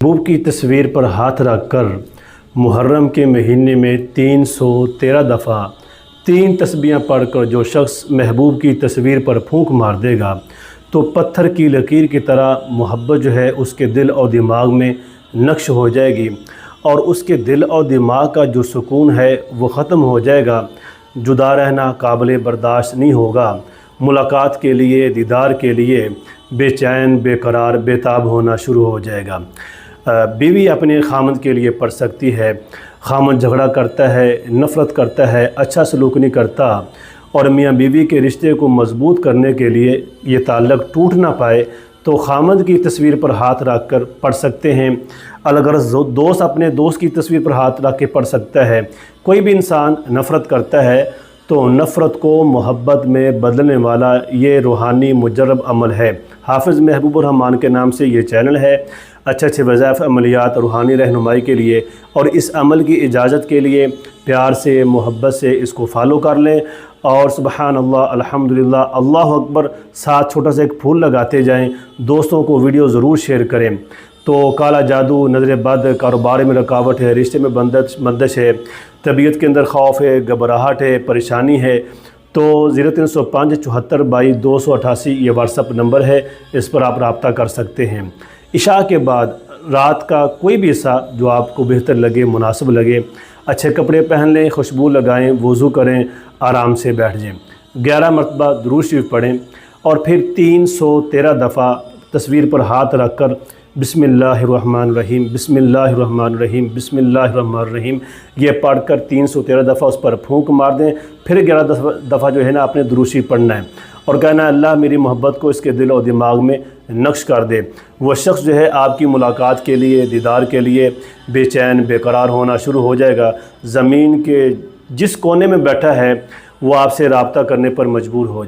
महबूब की तस्वीर पर हाथ रख कर मुहर्रम के महीने में 313 दफ़ा 3 तस्बीहां पढ़कर जो शख्स महबूब की तस्वीर पर फूंक मार देगा तो पत्थर की लकीर की तरह मोहब्बत जो है उसके दिल और दिमाग में नक्श हो जाएगी और उसके दिल और दिमाग का जो सुकून है वो ख़त्म हो जाएगा। जुदा रहना काबिल बर्दाश्त नहीं होगा। मुलाकात के लिए, दीदार के लिए बेचैन, बेकरार, बेताब होना शुरू हो जाएगा। बीवी अपने खामद के लिए पढ़ सकती है। खामद झगड़ा करता है, नफ़रत करता है, अच्छा सलूक नहीं करता और मियाँ बीवी के रिश्ते को मज़बूत करने के लिए ये ताल्लुक़ टूट ना पाए तो खामद की तस्वीर पर हाथ रख कर पढ़ सकते हैं। अलगरज़ दोस्त अपने दोस्त की तस्वीर पर हाथ रख के पढ़ सकता है। कोई भी इंसान नफ़रत करता है तो नफ़रत को मोहब्बत में बदलने वाला ये रूहानी मुजर्रब अमल है। हाफ़िज़ महबूबुर रहमान के नाम से ये चैनल है। अच्छे वज़ाइफ़, अमलियात, रूहानी रहनुमाई के लिए और इस अमल की इजाज़त के लिए प्यार से, मोहब्बत से इसको फॉलो कर लें और सुबहान अल्लाह, अल्हम्दुलिल्लाह, अल्लाहु अकबर साथ छोटा सा एक फूल लगाते जाएं। दोस्तों को वीडियो ज़रूर शेयर करें। तो काला जादू, नज़र बद, कारोबार में रुकावट है, रिश्ते में बंदिश है, तबीयत के अंदर खौफ है, घबराहट है, परेशानी है तो 0305 74 22 288 ये व्हाट्सअप नंबर है। इस पर आप रब्ता कर सकते हैं। इशा के बाद रात का कोई भी हिस्सा जो आपको बेहतर लगे, मुनासिब लगे, अच्छे कपड़े पहन लें, खुशबू लगाएं, वज़ू करें, आराम से बैठ जाएं। 11 मरतबा दुरूद शरीफ पढ़ें और फिर 313 दफ़ा तस्वीर पर हाथ रख कर बिस्मिल्लाहिर्रहमानिर्रहीम, बिस्मिल्लाहिर्रहमानिर्रहीम, बिस्मिल्लाहिर्रहमानिर्रहीम ये पढ़कर 313 दफ़ा उस पर फूंक मार दें। फिर 11 दफ़ा जो है ना आपने दुरूद शरीफ पढ़ना है और कहना है अल्लाह मेरी मोहब्बत को इसके दिल और दिमाग में नक्श कर दे। वह शख्स जो है आपकी मुलाकात के लिए, दीदार के लिए बेचैन, बेकरार होना शुरू हो जाएगा। ज़मीन के जिस कोने में बैठा है वो आपसे रब्ता करने पर मजबूर हो जाए।